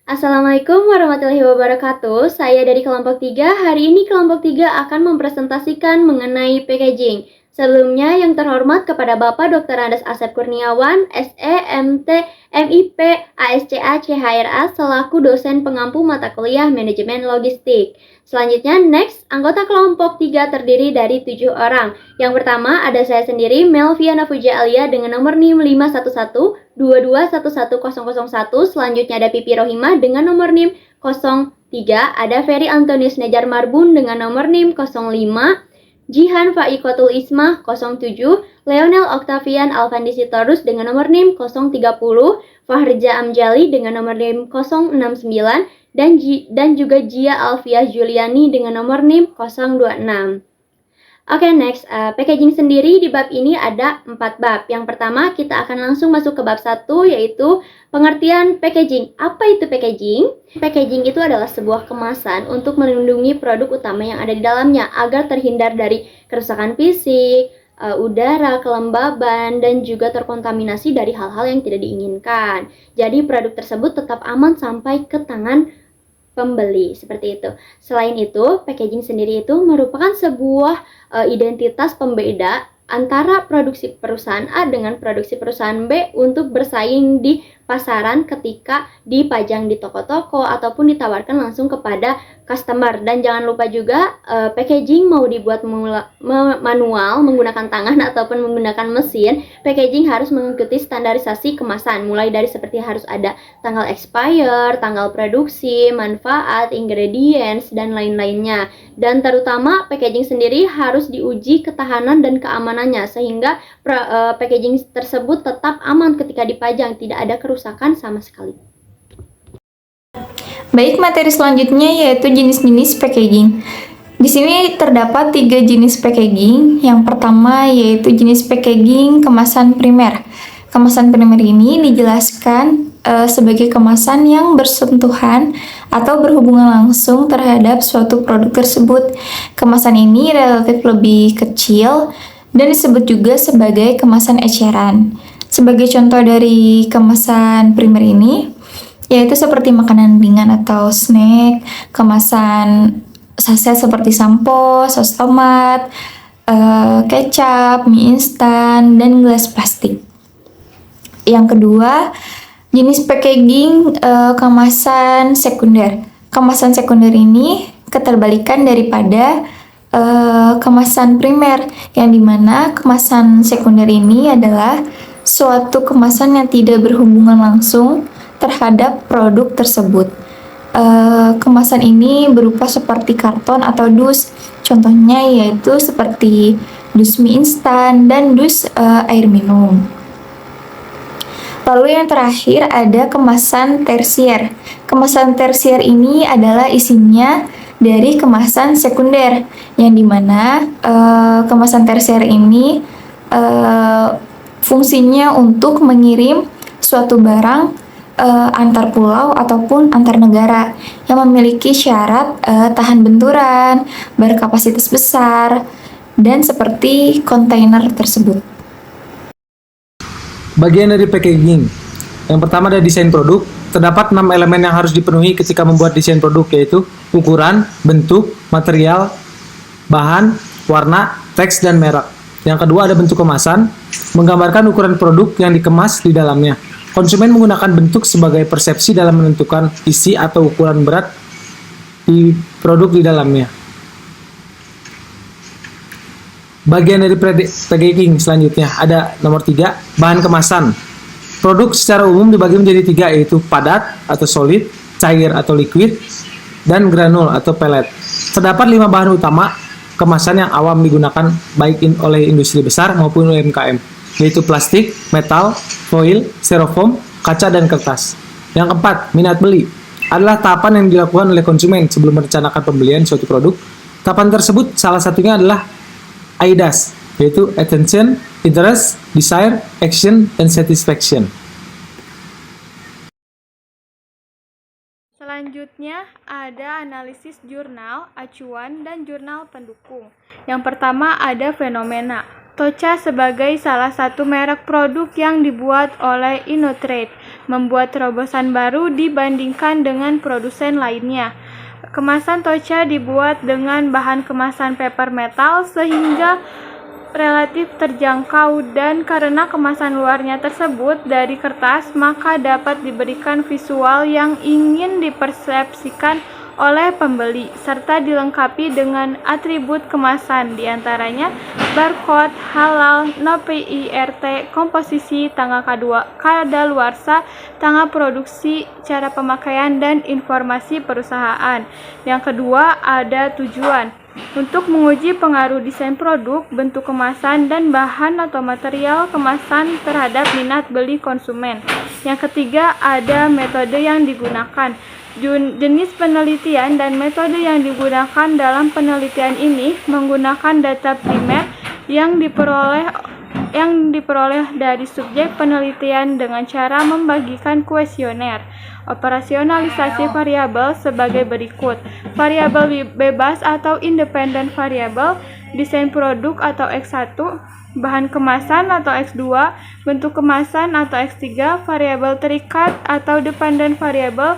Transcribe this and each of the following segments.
Assalamualaikum warahmatullahi wabarakatuh. Saya dari kelompok 3. Hari ini kelompok 3 akan mempresentasikan mengenai packaging. Sebelumnya yang terhormat kepada Bapak Dr. Andes Asep Kurniawan, SE, MT, MIP, ASCA, CHRA selaku dosen pengampu mata kuliah Manajemen Logistik. Selanjutnya next, anggota kelompok 3 terdiri dari 7 orang. Yang pertama ada saya sendiri, Melviana Fuja Alia dengan nomor NIM 511 2211001. Selanjutnya ada Pipi Rohimah dengan nomor NIM 03. Ada Ferry Antonius Nejar Marbun dengan nomor NIM 05. Jihan Faikotul Ismah 07. Leonel Octavian Alvandi Sitorus dengan nomor NIM 030. Fahrja Amjali dengan nomor NIM 069. Dan juga Jia Alfiah Juliani dengan nomor NIM 026. Oke, next. Packaging sendiri di bab ini ada 4 bab. Yang pertama, kita akan langsung masuk ke bab 1, yaitu pengertian packaging. Apa itu packaging? Packaging itu adalah sebuah kemasan untuk melindungi produk utama yang ada di dalamnya agar terhindar dari kerusakan fisik, udara, kelembaban, dan juga terkontaminasi dari hal-hal yang tidak diinginkan. Jadi produk tersebut tetap aman sampai ke tangan pembeli, seperti itu. Selain itu, packaging sendiri itu merupakan sebuah identitas pembeda antara produksi perusahaan A dengan produksi perusahaan B untuk bersaing di pasaran ketika dipajang di toko-toko ataupun ditawarkan langsung kepada customer. Dan jangan lupa juga packaging mau dibuat manual menggunakan tangan ataupun menggunakan mesin, packaging harus mengikuti standarisasi kemasan, mulai dari seperti harus ada tanggal expire, tanggal produksi, manfaat, ingredients, dan lain-lainnya. Dan terutama packaging sendiri harus diuji ketahanan dan keamanannya sehingga packaging tersebut tetap aman ketika dipajang, tidak ada kerusakan sama sekali. Baik, materi selanjutnya yaitu jenis-jenis packaging. Di sini terdapat 3 jenis packaging. Yang pertama yaitu jenis packaging kemasan primer. Kemasan primer ini dijelaskan sebagai kemasan yang bersentuhan atau berhubungan langsung terhadap suatu produk tersebut. Kemasan ini relatif lebih kecil dan disebut juga sebagai kemasan eceran. Sebagai contoh dari kemasan primer ini, yaitu seperti makanan ringan atau snack, kemasan saset seperti sampo, saus tomat, kecap, mie instan, dan gelas plastik. Yang kedua, jenis packaging kemasan sekunder. Kemasan sekunder ini keterbalikan daripada kemasan primer, yang dimana kemasan sekunder ini adalah suatu kemasan yang tidak berhubungan langsung terhadap produk tersebut. Kemasan ini berupa seperti karton atau dus. Contohnya yaitu seperti dus mie instan dan dus air minum. Lalu yang terakhir ada kemasan tersier. Kemasan tersier ini adalah isinya dari kemasan sekunder, yang dimana kemasan tersier ini fungsinya untuk mengirim suatu barang antar pulau ataupun antar negara yang memiliki syarat tahan benturan, berkapasitas besar, dan seperti kontainer tersebut. Bagian dari packaging. Yang pertama ada desain produk. Terdapat 6 elemen yang harus dipenuhi ketika membuat desain produk, yaitu ukuran, bentuk, material, bahan, warna, teks, dan merek. Yang kedua ada bentuk kemasan, menggambarkan ukuran produk yang dikemas di dalamnya. Konsumen menggunakan bentuk sebagai persepsi dalam menentukan isi atau ukuran berat di produk di dalamnya. Bagian dari packaging selanjutnya ada nomor 3, bahan kemasan. Produk secara umum dibagi menjadi 3, yaitu padat atau solid, cair atau liquid, dan granul atau pellet. Terdapat 5 bahan utama kemasan yang awam digunakan baik oleh industri besar maupun UMKM, yaitu plastik, metal, foil, styrofoam, kaca, dan kertas. Yang keempat, minat beli adalah tahapan yang dilakukan oleh konsumen sebelum merencanakan pembelian suatu produk. Tahapan tersebut salah satunya adalah AIDAS, yaitu Attention, Interest, Desire, Action, and Satisfaction. Selanjutnya ada analisis jurnal, acuan, dan jurnal pendukung. Yang pertama ada fenomena. Tocha sebagai salah satu merek produk yang dibuat oleh Innotrade, membuat terobosan baru dibandingkan dengan produsen lainnya. Kemasan Tocha dibuat dengan bahan kemasan paper metal sehingga relatif terjangkau, dan karena kemasan luarnya tersebut dari kertas, maka dapat diberikan visual yang ingin dipersepsikan oleh pembeli, serta dilengkapi dengan atribut kemasan, diantaranya barcode, halal, no PIRT, komposisi, tanggal kadaluarsa, tanggal produksi, cara pemakaian, dan informasi perusahaan. Yang kedua, ada tujuan. Untuk menguji pengaruh desain produk, bentuk kemasan, dan bahan atau material kemasan terhadap minat beli konsumen. Yang ketiga, ada metode yang digunakan. Jenis penelitian dan metode yang digunakan dalam penelitian ini menggunakan data primer yang diperoleh dari subjek penelitian dengan cara membagikan kuesioner. Operasionalisasi variabel sebagai berikut: variabel bebas atau independent variable, desain produk atau X1, bahan kemasan atau X2, bentuk kemasan atau X3, variabel terikat atau dependent variable,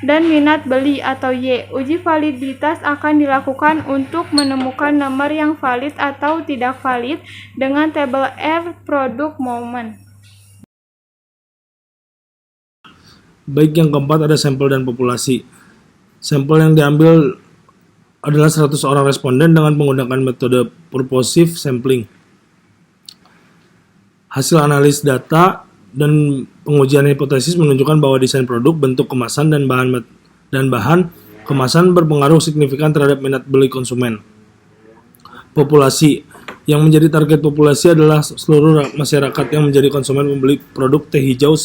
dan minat beli atau Y. Uji validitas akan dilakukan untuk menemukan nomor yang valid atau tidak valid dengan tabel R product moment. Baik, yang keempat ada sampel dan populasi. Sampel yang diambil adalah 100 orang responden dengan menggunakan metode purposive sampling. Hasil analis data dan pengujian hipotesis menunjukkan bahwa desain produk, bentuk kemasan, dan bahan kemasan berpengaruh signifikan terhadap minat beli konsumen. Populasi. Yang menjadi target populasi adalah seluruh masyarakat yang menjadi konsumen pembeli produk teh hijau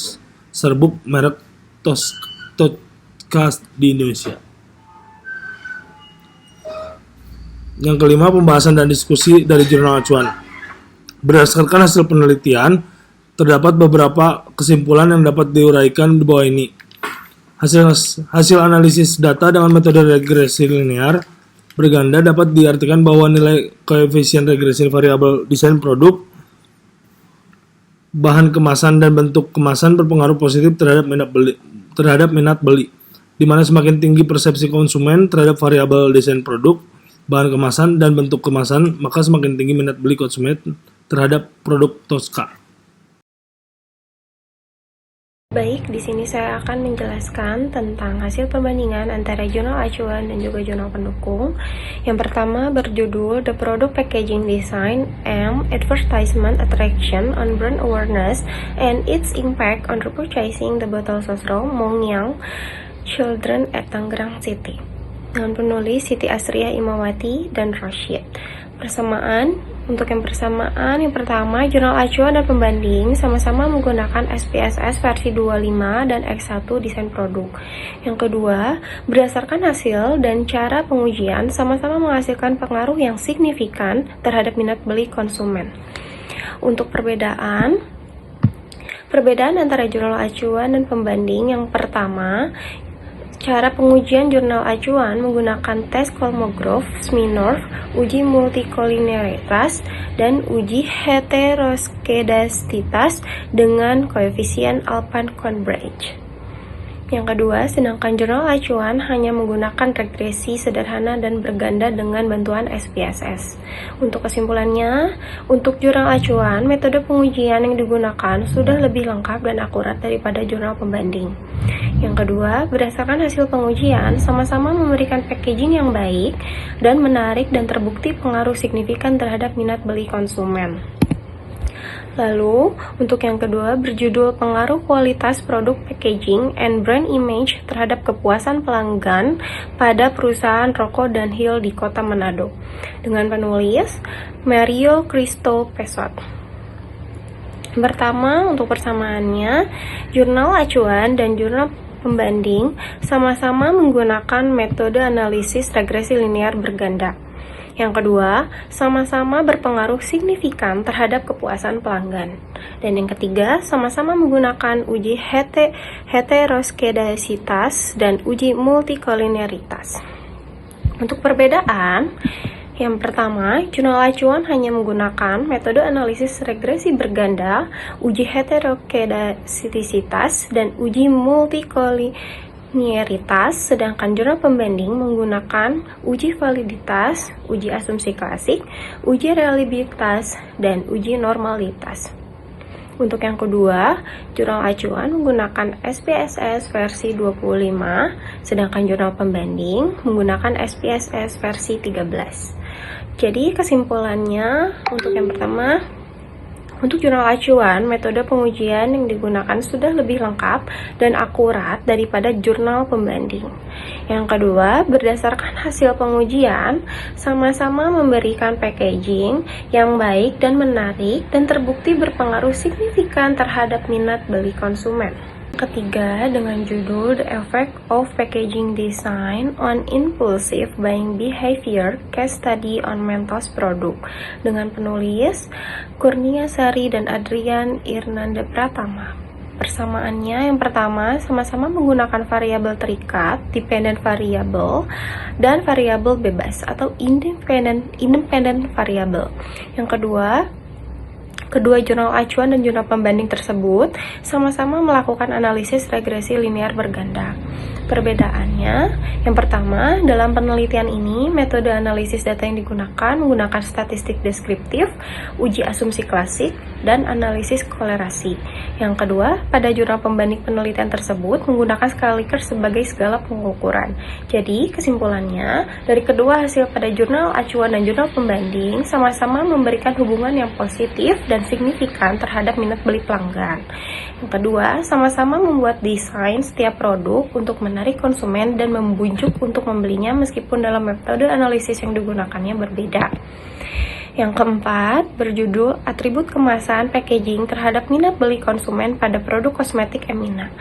serbuk merek Tocha di Indonesia. Yang kelima, pembahasan dan diskusi dari jurnal acuan. Berdasarkan hasil penelitian, terdapat beberapa kesimpulan yang dapat diuraikan di bawah ini. Hasil analisis data dengan metode regresi linear berganda dapat diartikan bahwa nilai koefisien regresi variabel desain produk, bahan kemasan, dan bentuk kemasan berpengaruh positif terhadap minat beli, di mana semakin tinggi persepsi konsumen terhadap variabel desain produk, bahan kemasan, dan bentuk kemasan, maka semakin tinggi minat beli konsumen terhadap produk Tocha. Baik, di sini saya akan menjelaskan tentang hasil perbandingan antara jurnal acuan dan juga jurnal pendukung. Yang pertama berjudul The Product Packaging Design and Advertisement Attraction on Brand Awareness and Its Impact on Repurchasing the Bottle Sosro Mongyang Children at Tangerang City, dengan penulis Siti Asriah Imawati dan Rashid. Untuk yang persamaan, yang pertama, jurnal acuan dan pembanding sama-sama menggunakan SPSS versi 25 dan X1 desain produk. Yang kedua, berdasarkan hasil dan cara pengujian sama-sama menghasilkan pengaruh yang signifikan terhadap minat beli konsumen. Untuk perbedaan antara jurnal acuan dan pembanding, yang pertama, cara pengujian jurnal acuan menggunakan tes Kolmogorov, Smirnov, uji multikolinialitas, dan uji heteroskedasititas dengan koefisien Alpine-Kohn-Brach. Yang kedua, sedangkan jurnal acuan hanya menggunakan regresi sederhana dan berganda dengan bantuan SPSS. Untuk kesimpulannya, untuk jurnal acuan, metode pengujian yang digunakan sudah lebih lengkap dan akurat daripada jurnal pembanding. Yang kedua, berdasarkan hasil pengujian, sama-sama memberikan packaging yang baik dan menarik dan terbukti pengaruh signifikan terhadap minat beli konsumen. Lalu, untuk yang kedua berjudul Pengaruh Kualitas Produk Packaging and Brand Image terhadap Kepuasan Pelanggan pada Perusahaan Rokok Dunhill di Kota Manado, dengan penulis Mario Cristo Pesot. Pertama, untuk persamaannya, jurnal acuan dan jurnal pembanding sama-sama menggunakan metode analisis regresi linear berganda. Yang kedua, sama-sama berpengaruh signifikan terhadap kepuasan pelanggan. Dan yang ketiga, sama-sama menggunakan uji heteroskedasitas dan uji multikolinialitas. Untuk perbedaan, Yang pertama, jurnal acuan hanya menggunakan metode analisis regresi berganda, uji heterokedasitisitas, dan uji multikoliniaritas, sedangkan jurnal pembanding menggunakan uji validitas, uji asumsi klasik, uji reliabilitas, dan uji normalitas. Untuk yang kedua, jurnal acuan menggunakan SPSS versi 25, sedangkan jurnal pembanding menggunakan SPSS versi 13. Jadi kesimpulannya, untuk yang pertama, untuk jurnal acuan, metode pengujian yang digunakan sudah lebih lengkap dan akurat daripada jurnal pembanding. Yang kedua, berdasarkan hasil pengujian, sama-sama memberikan packaging yang baik dan menarik dan terbukti berpengaruh signifikan terhadap minat beli konsumen. Ketiga, dengan judul The Effect of Packaging Design on Impulsive Buying Behavior, Case Study on Mentos Product, dengan penulis Kurnia Sari dan Adrian Irnanda Pratama. Persamaannya, yang pertama, sama-sama menggunakan variabel terikat, dependent variable, dan variabel bebas atau independent variable. Yang kedua jurnal acuan dan jurnal pembanding tersebut sama-sama melakukan analisis regresi linear berganda. Perbedaannya, yang pertama, dalam penelitian ini, metode analisis data yang digunakan menggunakan statistik deskriptif, uji asumsi klasik, dan analisis kolerasi. Yang kedua, pada jurnal pembanding penelitian tersebut menggunakan skala Likert sebagai skala pengukuran. Jadi, kesimpulannya, dari kedua hasil pada jurnal acuan dan jurnal pembanding sama-sama memberikan hubungan yang positif dan signifikan terhadap minat beli pelanggan. Yang kedua, sama-sama membuat desain setiap produk untuk menarik konsumen dan membujuk untuk membelinya meskipun dalam metode analisis yang digunakannya berbeda. Yang keempat, berjudul Atribut Kemasan Packaging terhadap Minat Beli Konsumen pada Produk Kosmetik Emina,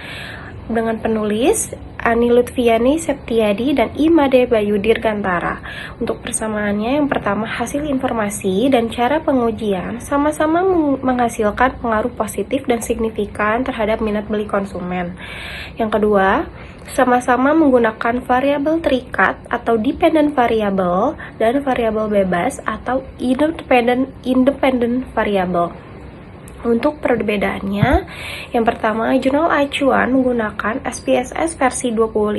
dengan penulis Ani Lutfiani Septiadi dan Imade Bayu Dirgantara. Untuk persamaannya, yang pertama, hasil informasi dan cara pengujian sama-sama menghasilkan pengaruh positif dan signifikan terhadap minat beli konsumen. Yang kedua, sama-sama menggunakan variabel terikat atau dependent variable dan variabel bebas atau independent variable. Untuk perbedaannya, yang pertama, jurnal acuan menggunakan SPSS versi 25,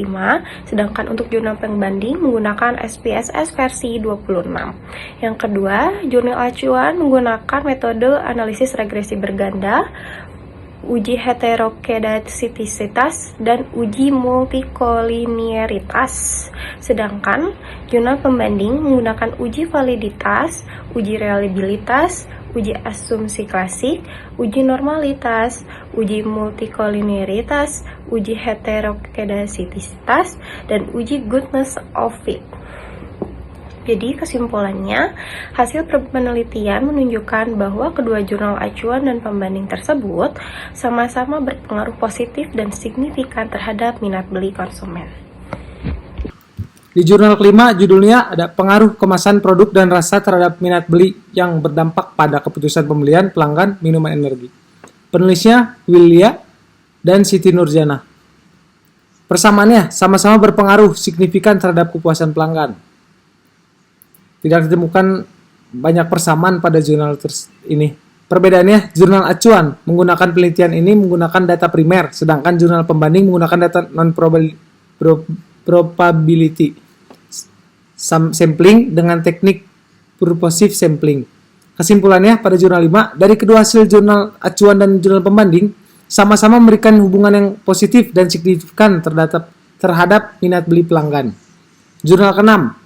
sedangkan untuk jurnal pembanding menggunakan SPSS versi 26. Yang kedua, jurnal acuan menggunakan metode analisis regresi berganda, uji heterokedasitisitas, dan uji multikoliniaritas. Sedangkan jurnal pembanding menggunakan uji validitas, uji reliabilitas, uji asumsi klasik, uji normalitas, uji multikoliniaritas, uji heterokedasitisitas, dan uji goodness of fit. Jadi kesimpulannya, hasil penelitian menunjukkan bahwa kedua jurnal acuan dan pembanding tersebut sama-sama berpengaruh positif dan signifikan terhadap minat beli konsumen. Di jurnal kelima, judulnya ada pengaruh kemasan produk dan rasa terhadap minat beli yang berdampak pada keputusan pembelian pelanggan minuman energi. Penulisnya Willia dan Siti Nurjana. Persamaannya sama-sama berpengaruh signifikan terhadap kepuasan pelanggan. Tidak ditemukan banyak persamaan pada jurnal ini. Perbedaannya, jurnal acuan menggunakan penelitian ini menggunakan data primer, sedangkan jurnal pembanding menggunakan data non-probability sampling dengan teknik purposive sampling. Kesimpulannya, pada jurnal 5, dari kedua hasil jurnal acuan dan jurnal pembanding sama-sama memberikan hubungan yang positif dan signifikan terhadap minat beli pelanggan. Jurnal ke-6,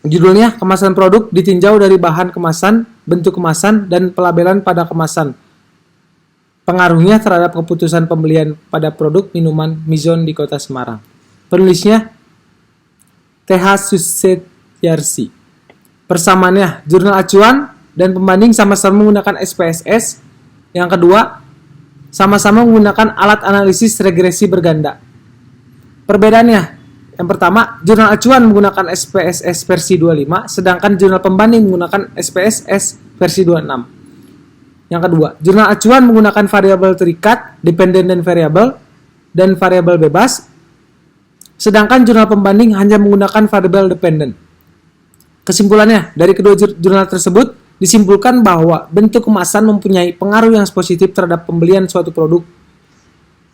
judulnya Kemasan Produk ditinjau dari bahan kemasan, bentuk kemasan, dan pelabelan pada kemasan. Pengaruhnya terhadap keputusan pembelian pada produk minuman Mizon di Kota Semarang. Penulisnya TH Susetyarsi. Persamaannya, jurnal acuan dan pembanding sama-sama menggunakan SPSS. Yang kedua, sama-sama menggunakan alat analisis regresi berganda. Perbedaannya, yang pertama, jurnal acuan menggunakan SPSS versi 25, sedangkan jurnal pembanding menggunakan SPSS versi 26. Yang kedua, jurnal acuan menggunakan variabel terikat, dependent variable, dan variabel bebas, sedangkan jurnal pembanding hanya menggunakan variabel dependent. Kesimpulannya, dari kedua jurnal tersebut disimpulkan bahwa bentuk kemasan mempunyai pengaruh yang positif terhadap pembelian suatu produk.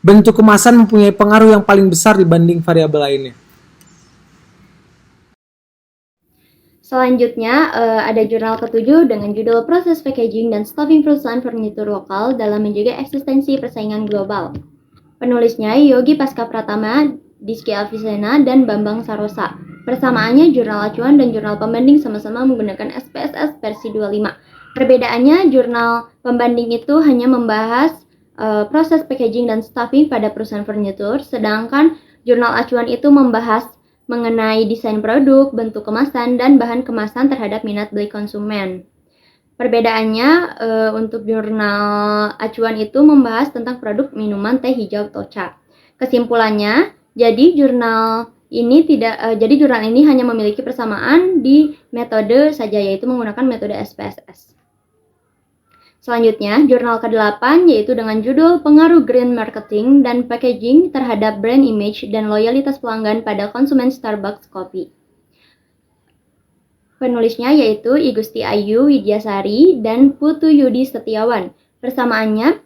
Bentuk kemasan mempunyai pengaruh yang paling besar dibanding variabel lainnya. Selanjutnya, ada jurnal ke-7 dengan judul Proses Packaging dan Staffing Perusahaan Furnitur Lokal dalam Menjaga Eksistensi Persaingan Global. Penulisnya Yogi Pasca Pratama, Dizky Avicenna, dan Bambang Sarosa. Persamaannya jurnal acuan dan jurnal pembanding sama-sama menggunakan SPSS versi 25. Perbedaannya, jurnal pembanding itu hanya membahas proses packaging dan staffing pada perusahaan furnitur, sedangkan jurnal acuan itu membahas mengenai desain produk, bentuk kemasan, dan bahan kemasan terhadap minat beli konsumen. Perbedaannya, untuk jurnal acuan itu membahas tentang produk minuman teh hijau Tocha. Kesimpulannya, jadi jurnal ini hanya memiliki persamaan di metode saja, yaitu menggunakan metode SPSS. Selanjutnya, jurnal ke-8 yaitu dengan judul Pengaruh Green Marketing dan Packaging terhadap Brand Image dan Loyalitas Pelanggan pada Konsumen Starbucks Coffee. Penulisnya yaitu Igusti Ayu Widyasari dan Putu Yudi Setiawan. Persamaannya,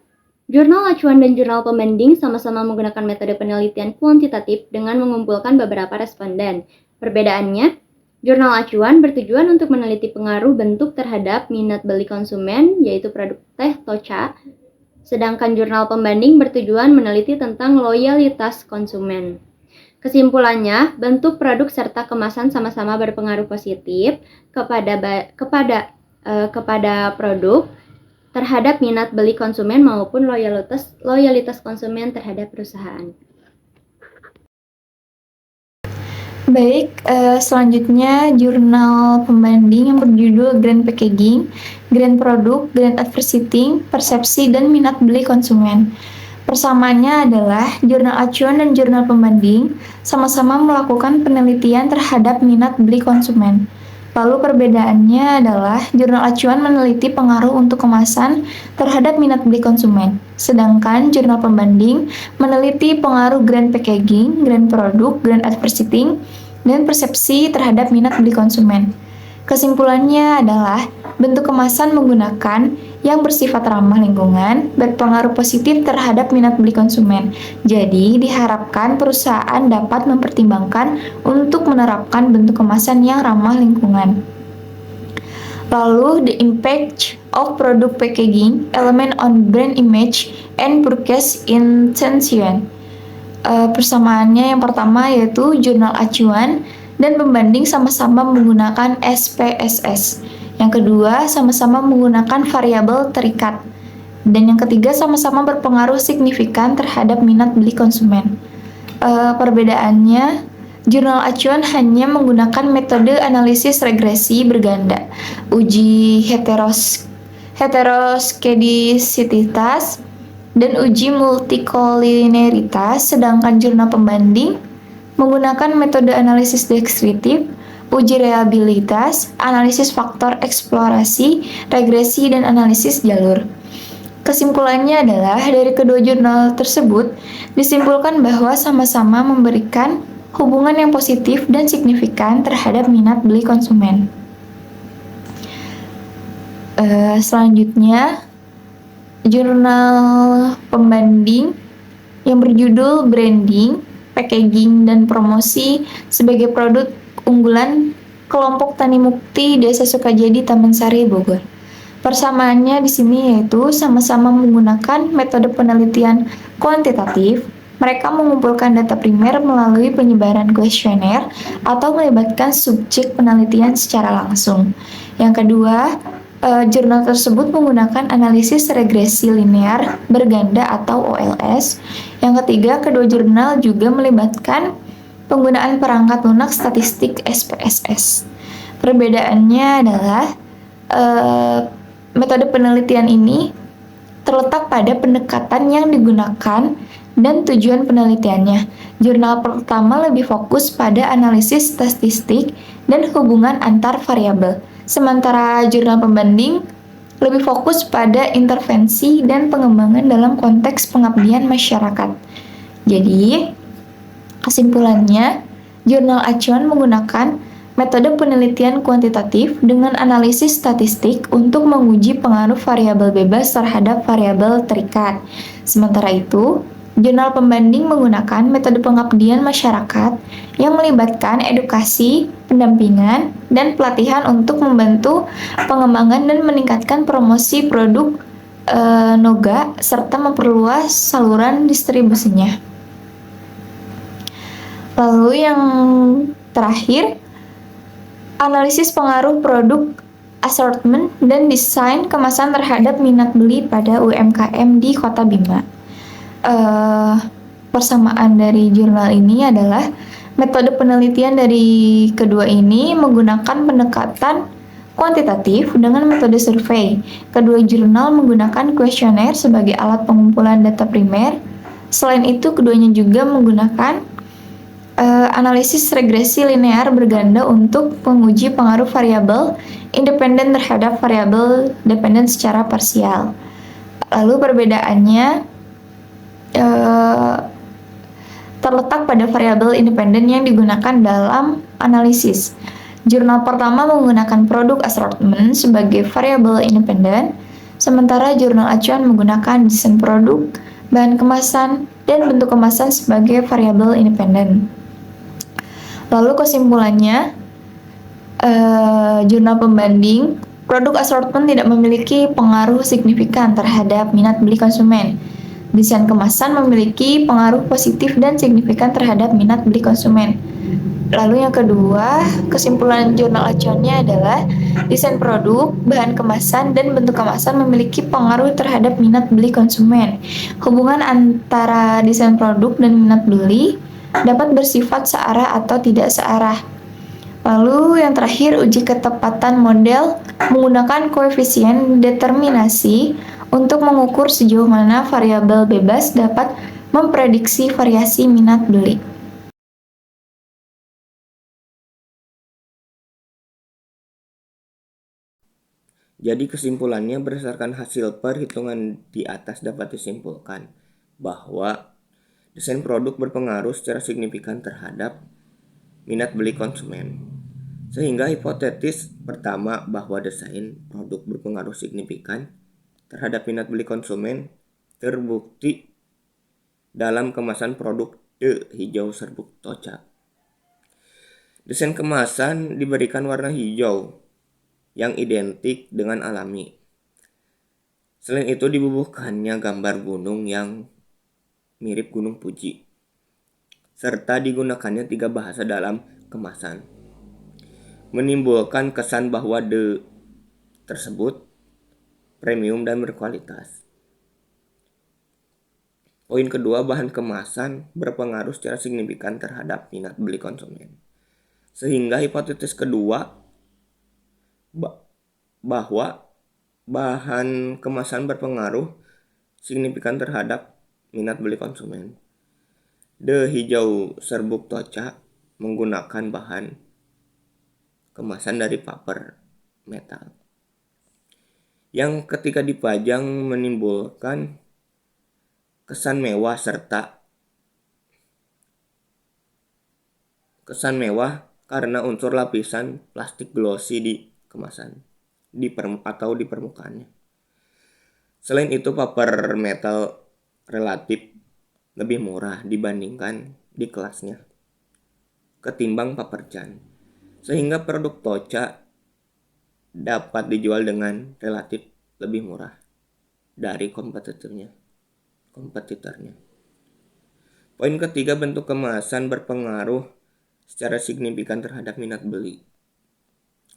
jurnal acuan dan jurnal pembanding sama-sama menggunakan metode penelitian kuantitatif dengan mengumpulkan beberapa responden. Perbedaannya, jurnal acuan bertujuan untuk meneliti pengaruh bentuk terhadap minat beli konsumen, yaitu produk teh Tocha, sedangkan jurnal pembanding bertujuan meneliti tentang loyalitas konsumen. Kesimpulannya, bentuk produk serta kemasan sama-sama berpengaruh positif kepada produk terhadap minat beli konsumen maupun loyalitas konsumen terhadap perusahaan. Baik, selanjutnya jurnal pembanding yang berjudul Grand Packaging, Grand Produk, Grand Advertising, Persepsi, dan Minat Beli Konsumen. Persamaannya adalah jurnal acuan dan jurnal pembanding sama-sama melakukan penelitian terhadap minat beli konsumen. Lalu perbedaannya adalah jurnal acuan meneliti pengaruh untuk kemasan terhadap minat beli konsumen, sedangkan jurnal pembanding meneliti pengaruh grand packaging, grand produk, grand advertising, dan persepsi terhadap minat beli konsumen. Kesimpulannya adalah bentuk kemasan menggunakan yang bersifat ramah lingkungan berpengaruh positif terhadap minat beli konsumen. Jadi, diharapkan perusahaan dapat mempertimbangkan untuk menerapkan bentuk kemasan yang ramah lingkungan. Lalu, the impact of product packaging, element on brand image, and purchase intention. Persamaannya yang pertama yaitu jurnal acuan dan pembanding sama-sama menggunakan SPSS. Yang kedua, sama-sama menggunakan variabel terikat. Dan yang ketiga, sama-sama berpengaruh signifikan terhadap minat beli konsumen. Perbedaannya, jurnal acuan hanya menggunakan metode analisis regresi berganda, uji heteroskedisitas, dan uji multikolineritas, sedangkan jurnal pembanding menggunakan metode analisis deskriptif, uji reliabilitas, analisis faktor eksplorasi, regresi, dan analisis jalur. Kesimpulannya adalah dari kedua jurnal tersebut disimpulkan bahwa sama-sama memberikan hubungan yang positif dan signifikan terhadap minat beli konsumen. Selanjutnya, jurnal pembanding yang berjudul Branding, Packaging, dan Promosi sebagai produk unggulan kelompok Tani Mukti Desa Sukajadi Taman Sari Bogor. Persamaannya di sini yaitu sama-sama menggunakan metode penelitian kuantitatif. Mereka mengumpulkan data primer melalui penyebaran kuesioner atau melibatkan subjek penelitian secara langsung. Yang kedua, jurnal tersebut menggunakan analisis regresi linear berganda atau OLS. Yang ketiga, kedua jurnal juga melibatkan penggunaan perangkat lunak statistik SPSS. Perbedaannya adalah metode penelitian ini terletak pada pendekatan yang digunakan dan tujuan penelitiannya. Jurnal pertama lebih fokus pada analisis statistik dan hubungan antar variabel, sementara jurnal pembanding lebih fokus pada intervensi dan pengembangan dalam konteks pengabdian masyarakat. Jadi, kesimpulannya, jurnal acuan menggunakan metode penelitian kuantitatif dengan analisis statistik untuk menguji pengaruh variabel bebas terhadap variabel terikat. Sementara itu, jurnal pembanding menggunakan metode pengabdian masyarakat yang melibatkan edukasi, pendampingan, dan pelatihan untuk membantu pengembangan dan meningkatkan promosi produk NOGA serta memperluas saluran distribusinya. Lalu yang terakhir, analisis pengaruh produk assortment dan desain kemasan terhadap minat beli pada UMKM di Kota Bima. Persamaan dari jurnal ini adalah metode penelitian dari kedua ini menggunakan pendekatan kuantitatif dengan metode survei. Kedua jurnal menggunakan kuesioner sebagai alat pengumpulan data primer. Selain itu, keduanya juga menggunakan analisis regresi linear berganda untuk menguji pengaruh variabel independen terhadap variabel dependen secara parsial. Lalu perbedaannya terletak pada variabel independen yang digunakan dalam analisis. Jurnal pertama menggunakan produk assortment sebagai variabel independen, sementara jurnal acuan menggunakan desain produk, bahan kemasan, dan bentuk kemasan sebagai variabel independen. Lalu kesimpulannya, jurnal pembanding, produk assortment tidak memiliki pengaruh signifikan terhadap minat beli konsumen. Desain kemasan memiliki pengaruh positif dan signifikan terhadap minat beli konsumen. Lalu yang kedua, kesimpulan jurnal acuannya adalah desain produk, bahan kemasan, dan bentuk kemasan memiliki pengaruh terhadap minat beli konsumen. Hubungan antara desain produk dan minat beli dapat bersifat searah atau tidak searah. Lalu yang terakhir, uji ketepatan model menggunakan koefisien determinasi untuk mengukur sejauh mana variabel bebas dapat memprediksi variasi minat beli. Jadi kesimpulannya berdasarkan hasil perhitungan di atas dapat disimpulkan bahwa desain produk berpengaruh secara signifikan terhadap minat beli konsumen. Sehingga hipotesis pertama bahwa desain produk berpengaruh signifikan terhadap minat beli konsumen terbukti dalam kemasan produk The Hijau Serbuk Tocha. Desain kemasan diberikan warna hijau yang identik dengan alami. Selain itu dibubuhkannya gambar gunung yang mirip Gunung Fuji, serta digunakannya 3 bahasa dalam kemasan, menimbulkan kesan bahwa The tersebut premium dan berkualitas. Poin kedua, bahan kemasan berpengaruh secara signifikan terhadap minat beli konsumen. Sehingga hipotesis kedua bahwa bahan kemasan berpengaruh signifikan terhadap minat beli konsumen. The Hijau Serbuk Tocha menggunakan bahan kemasan dari paper metal yang ketika dipajang menimbulkan kesan mewah karena unsur lapisan plastik glossy di kemasan di permukaannya. Selain itu, paper metal relatif lebih murah dibandingkan di kelasnya ketimbang paper can, sehingga produk Tocha dapat dijual dengan relatif lebih murah dari kompetitornya. Poin ketiga, bentuk kemasan berpengaruh secara signifikan terhadap minat beli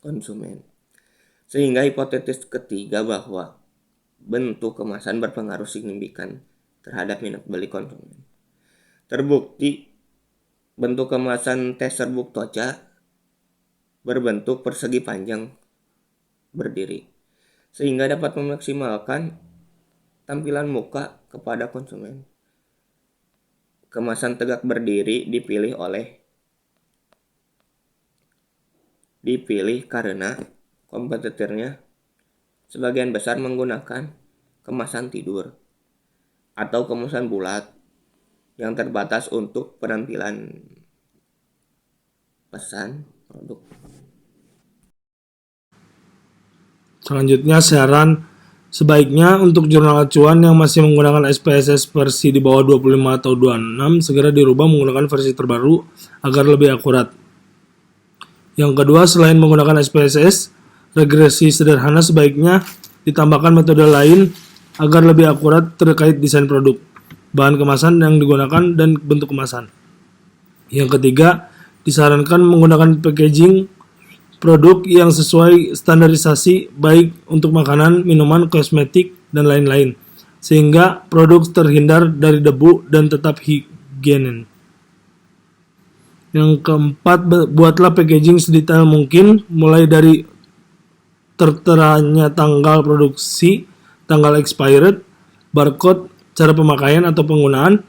konsumen. Sehingga hipotesis ketiga bahwa bentuk kemasan berpengaruh signifikan terhadap minat beli konsumen terbukti. Bentuk kemasan teh serbuk Tocha berbentuk persegi panjang berdiri, sehingga dapat memaksimalkan tampilan muka kepada konsumen. Kemasan tegak berdiri dipilih karena kompetitornya sebagian besar menggunakan kemasan tidur atau kemasan bulat yang terbatas untuk penampilan pesan produk. Selanjutnya, saran sebaiknya untuk jurnal acuan yang masih menggunakan SPSS versi di bawah 25 atau 26 segera dirubah menggunakan versi terbaru agar lebih akurat. Yang kedua, selain menggunakan SPSS, regresi sederhana sebaiknya ditambahkan metode lain agar lebih akurat terkait desain produk, bahan kemasan yang digunakan, dan bentuk kemasan. Yang ketiga, disarankan menggunakan packaging produk yang sesuai standarisasi baik untuk makanan, minuman, kosmetik, dan lain-lain, sehingga produk terhindar dari debu dan tetap higienis. Yang keempat, buatlah packaging sedetail mungkin, mulai dari terteranya tanggal produksi, tanggal expired, barcode, cara pemakaian atau penggunaan,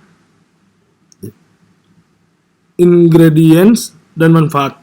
ingredients, dan manfaat.